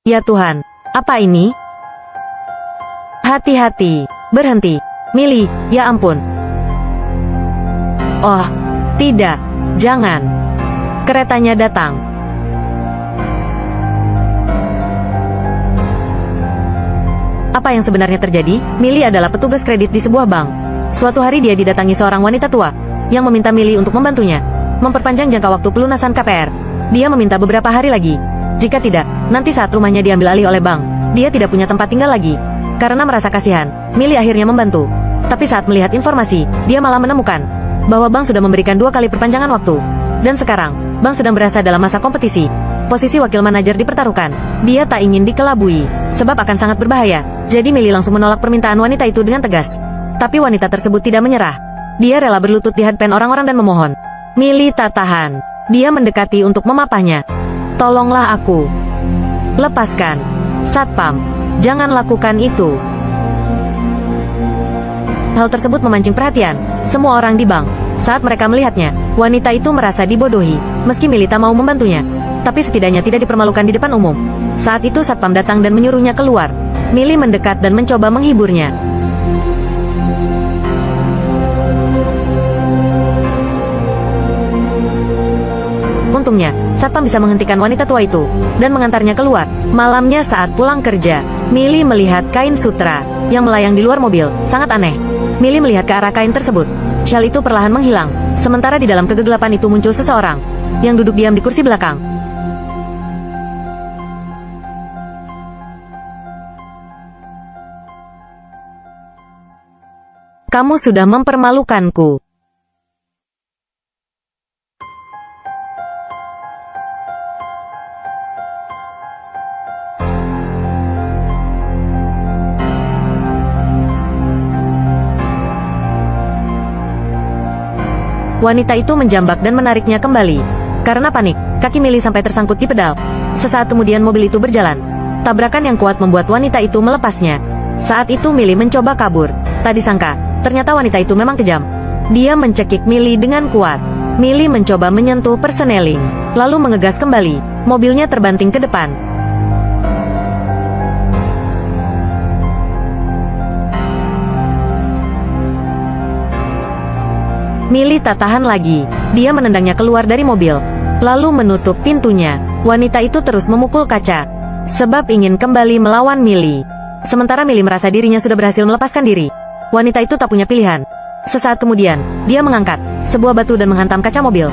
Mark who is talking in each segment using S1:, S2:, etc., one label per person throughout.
S1: Ya Tuhan, apa ini? Hati-hati, berhenti. Millie, ya ampun. Oh, tidak, jangan. Keretanya datang. Apa yang sebenarnya terjadi? Millie adalah petugas kredit di sebuah bank. Suatu hari dia didatangi seorang wanita tua yang meminta Millie untuk membantunya memperpanjang jangka waktu pelunasan KPR. Dia meminta beberapa hari lagi. Jika tidak, nanti saat rumahnya diambil alih oleh bank, dia tidak punya tempat tinggal lagi. Karena merasa kasihan, Millie akhirnya membantu. Tapi saat melihat informasi, dia malah menemukan bahwa bank sudah memberikan 2 kali perpanjangan waktu. Dan sekarang, bank sedang berada dalam masa kompetisi. Posisi wakil manajer dipertaruhkan. Dia tak ingin dikelabui, sebab akan sangat berbahaya. Jadi Millie langsung menolak permintaan wanita itu dengan tegas. Tapi wanita tersebut tidak menyerah. Dia rela berlutut di hadapan orang-orang dan memohon. Millie tak tahan. Dia mendekati untuk memapahnya. Tolonglah aku. Lepaskan. Satpam, jangan lakukan itu. Hal tersebut memancing perhatian semua orang di bank. Saat mereka melihatnya, wanita itu merasa dibodohi, meski Millie tak mau membantunya. Tapi setidaknya tidak dipermalukan di depan umum. Saat itu Satpam datang dan menyuruhnya keluar. Millie mendekat dan mencoba menghiburnya. Untungnya, Satpam bisa menghentikan wanita tua itu dan mengantarnya keluar. Malamnya saat pulang kerja, Millie melihat kain sutra yang melayang di luar mobil. Sangat aneh. Millie melihat ke arah kain tersebut. Syal itu perlahan menghilang. Sementara di dalam kegelapan itu muncul seseorang yang duduk diam di kursi belakang. Kamu sudah mempermalukanku. Wanita itu menjambak dan menariknya kembali. Karena panik, kaki Millie sampai tersangkut di pedal. Sesaat kemudian mobil itu berjalan. Tabrakan yang kuat membuat wanita itu melepasnya. Saat itu Millie mencoba kabur. Tak disangka, ternyata wanita itu memang kejam. Dia mencekik Millie dengan kuat. Millie mencoba menyentuh perseneling, lalu mengegas kembali. Mobilnya terbanting ke depan. Millie tak tahan lagi. Dia menendangnya keluar dari mobil, lalu menutup pintunya. Wanita itu terus memukul kaca, sebab ingin kembali melawan Millie. Sementara Millie merasa dirinya sudah berhasil melepaskan diri. Wanita itu tak punya pilihan. Sesaat kemudian, dia mengangkat sebuah batu dan menghantam kaca mobil.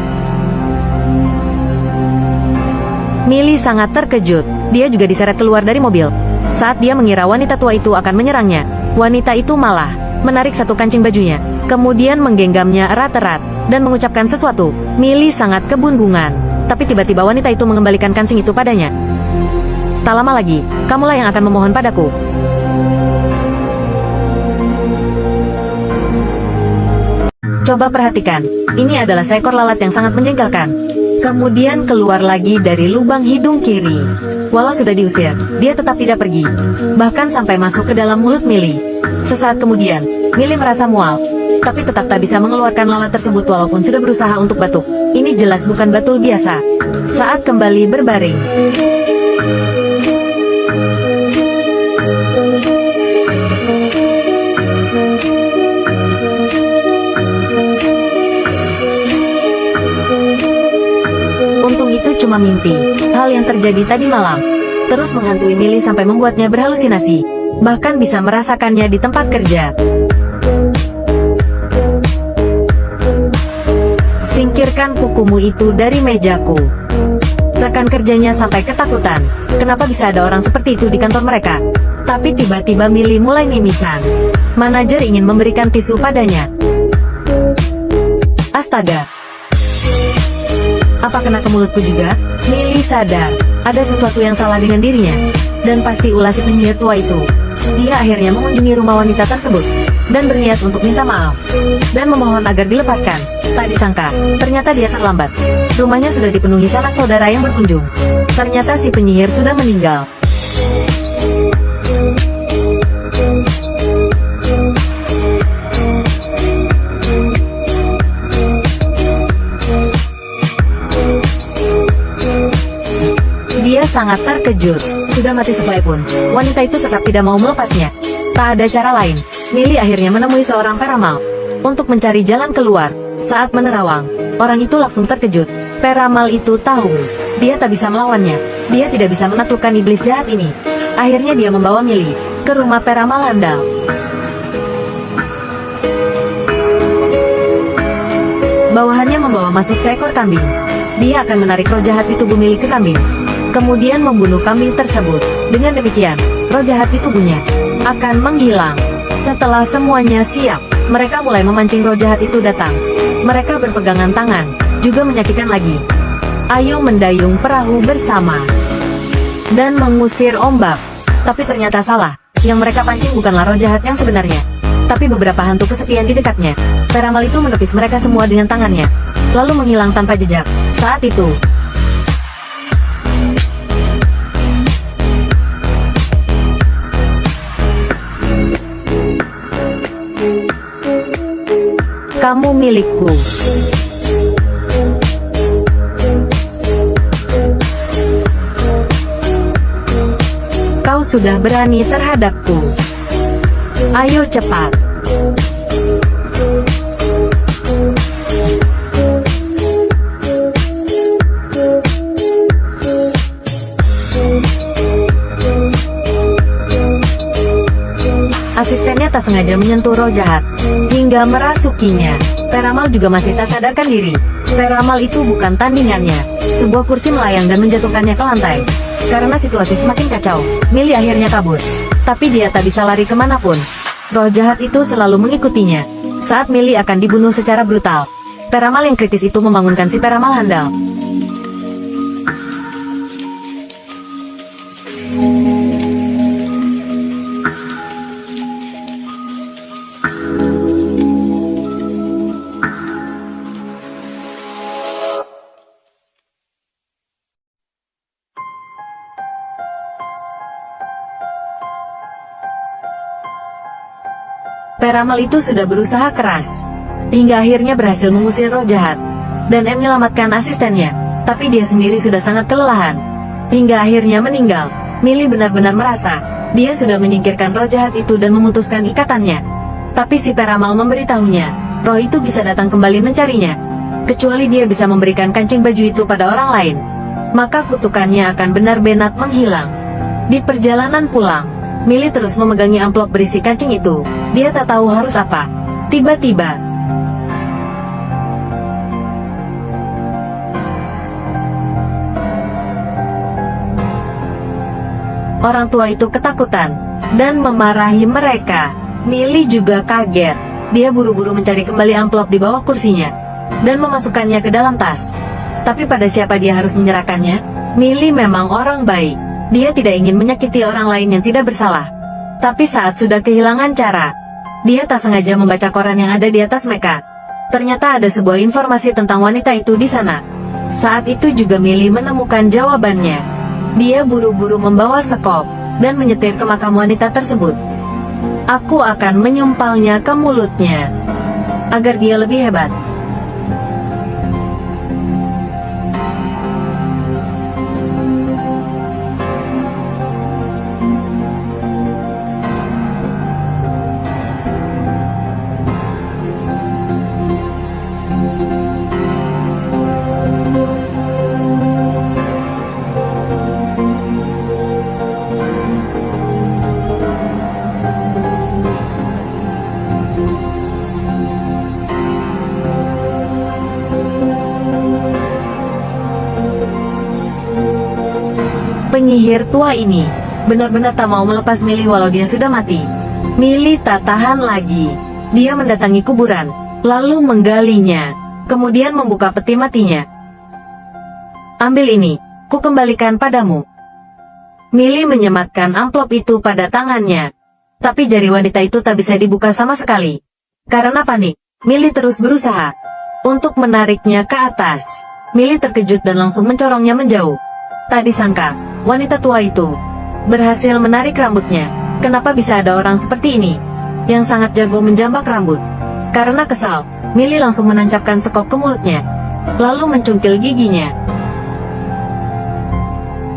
S1: Millie sangat terkejut. Dia juga diseret keluar dari mobil. Saat dia mengira wanita tua itu akan menyerangnya, wanita itu malah menarik satu kancing bajunya, kemudian menggenggamnya erat-erat dan mengucapkan sesuatu. Millie sangat kebingungan. Tapi tiba-tiba wanita itu mengembalikan kancing itu padanya. Tak lama lagi, kamulah yang akan memohon padaku. Coba perhatikan, ini adalah seekor lalat yang sangat menjengkelkan. Kemudian keluar lagi dari lubang hidung kiri. Walau sudah diusir, dia tetap tidak pergi. Bahkan sampai masuk ke dalam mulut Millie. Sesaat kemudian, Millie merasa mual, tapi tetap tak bisa mengeluarkan lalat tersebut walaupun sudah berusaha untuk batuk. Ini jelas bukan batul biasa. Saat kembali berbaring, itu cuma mimpi. Hal yang terjadi tadi malam terus menghantui Millie sampai membuatnya berhalusinasi. Bahkan bisa merasakannya di tempat kerja. Singkirkan kukumu itu dari mejaku. Rekan kerjanya sampai ketakutan. Kenapa bisa ada orang seperti itu di kantor mereka? Tapi tiba-tiba Millie mulai mimisan. Manajer ingin memberikan tisu padanya. Astaga. Apa kena ke mulutku juga? Millie sadar, ada sesuatu yang salah dengan dirinya. Dan pasti ulah si penyihir tua itu. Dia akhirnya mengunjungi rumah wanita tersebut, dan berniat untuk minta maaf, dan memohon agar dilepaskan. Tak disangka, ternyata dia terlambat. Rumahnya sudah dipenuhi sanak saudara yang berkunjung. Ternyata si penyihir sudah meninggal. Dia sangat terkejut. sudah mati sesuai pun, wanita itu tetap tidak mau melepasnya. Tak ada cara lain, Millie akhirnya menemui seorang peramal untuk mencari jalan keluar. Saat menerawang, orang itu langsung terkejut. Peramal itu tahu dia tak bisa melawannya. Dia tidak bisa menaklukkan iblis jahat ini. Akhirnya dia membawa Millie ke rumah peramal handal. Bawahannya membawa masuk seekor kambing. Dia akan menarik roh jahat di tubuh Millie ke kambing, kemudian membunuh kambing tersebut. Dengan demikian, roh jahat di tubuhnya akan menghilang. Setelah semuanya siap, mereka mulai memancing roh jahat itu datang. Mereka berpegangan tangan, juga menyakitkan lagi. Ayo mendayung perahu bersama dan mengusir ombak. Tapi ternyata salah. Yang mereka pancing bukanlah roh jahat yang sebenarnya, tapi beberapa hantu kesepian di dekatnya. Peramal itu menepis mereka semua dengan tangannya, lalu menghilang tanpa jejak. Saat itu, kamu milikku. Kau sudah berani terhadapku. Ayo cepat. Asistennya tak sengaja menyentuh roh jahat hingga merasukinya. Peramal juga masih tak sadarkan diri. Peramal itu bukan tandingannya. Sebuah kursi melayang dan menjatuhkannya ke lantai. Karena situasi semakin kacau, Millie akhirnya kabur. Tapi dia tak bisa lari kemanapun. Roh jahat itu selalu mengikutinya. Saat Millie akan dibunuh secara brutal, peramal yang kritis itu membangunkan si peramal handal. Peramal itu sudah berusaha keras, hingga akhirnya berhasil mengusir roh jahat, dan menyelamatkan asistennya. Tapi dia sendiri sudah sangat kelelahan, hingga akhirnya meninggal. Millie benar-benar merasa, dia sudah menyingkirkan roh jahat itu dan memutuskan ikatannya. Tapi si peramal memberitahunya, roh itu bisa datang kembali mencarinya, kecuali dia bisa memberikan kancing baju itu pada orang lain. Maka kutukannya akan benar-benar menghilang. Di perjalanan pulang, Millie terus memegangi amplop berisi kancing itu. Dia tak tahu harus apa. Tiba-tiba, orang tua itu ketakutan dan memarahi mereka. Millie juga kaget. Dia buru-buru mencari kembali amplop di bawah kursinya dan memasukkannya ke dalam tas. Tapi pada siapa dia harus menyerahkannya? Millie memang orang baik. Dia tidak ingin menyakiti orang lain yang tidak bersalah. Tapi saat sudah kehilangan cara, dia tak sengaja membaca koran yang ada di atas meja. Ternyata ada sebuah informasi tentang wanita itu di sana. Saat itu juga Millie menemukan jawabannya. Dia buru-buru membawa sekop dan menyetir ke makam wanita tersebut. Aku akan menyumpalnya ke mulutnya agar dia lebih hebat. Penyihir tua ini benar-benar tak mau melepas Millie walau dia sudah mati. Millie tak tahan lagi. Dia mendatangi kuburan, lalu menggalinya, kemudian membuka peti matinya. Ambil ini, ku kembalikan padamu. Millie menyematkan amplop itu pada tangannya. Tapi jari wanita itu tak bisa dibuka sama sekali. Karena panik, Millie terus berusaha untuk menariknya ke atas. Millie terkejut dan langsung mencorongnya menjauh. Tak disangka, wanita tua itu berhasil menarik rambutnya. Kenapa bisa ada orang seperti ini, yang sangat jago menjambak rambut? Karena kesal, Millie langsung menancapkan sekop ke mulutnya, lalu mencungkil giginya.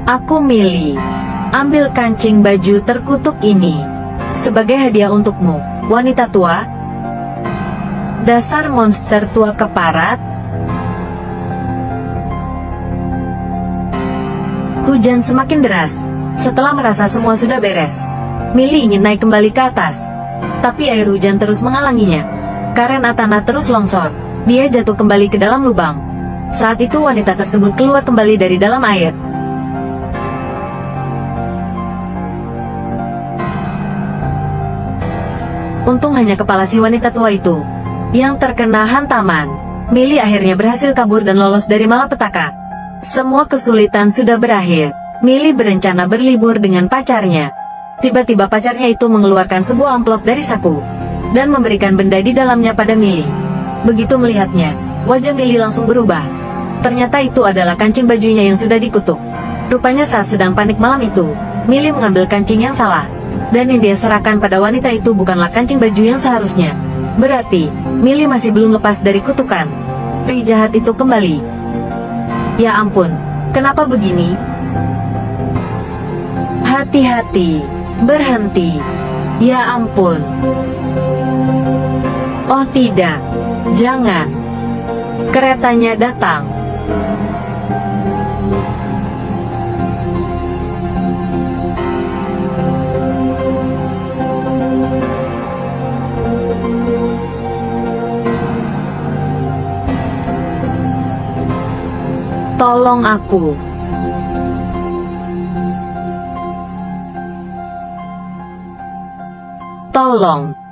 S1: Aku Millie. Ambil kancing baju terkutuk ini sebagai hadiah untukmu, wanita tua. Dasar monster tua keparat. Hujan semakin deras. Setelah merasa semua sudah beres, Millie ingin naik kembali ke atas. Tapi air hujan terus menghalanginya. Karena tanah terus longsor, dia jatuh kembali ke dalam lubang. Saat itu wanita tersebut keluar kembali dari dalam air. Untung hanya kepala si wanita tua itu yang terkena hantaman. Millie akhirnya berhasil kabur dan lolos dari malapetaka. Semua kesulitan sudah berakhir. Millie berencana berlibur dengan pacarnya. Tiba-tiba pacarnya itu mengeluarkan sebuah amplop dari saku dan memberikan benda di dalamnya pada Millie. Begitu melihatnya, wajah Millie langsung berubah. Ternyata itu adalah kancing bajunya yang sudah dikutuk. Rupanya saat sedang panik malam itu, Millie mengambil kancing yang salah. Dan yang dia serahkan pada wanita itu bukanlah kancing baju yang seharusnya. Berarti, Millie masih belum lepas dari kutukan. Pria jahat itu kembali. Ya ampun, kenapa begini? Hati-hati, berhenti. Ya ampun. Oh tidak, jangan. Keretanya datang. Tolong aku. Tolong.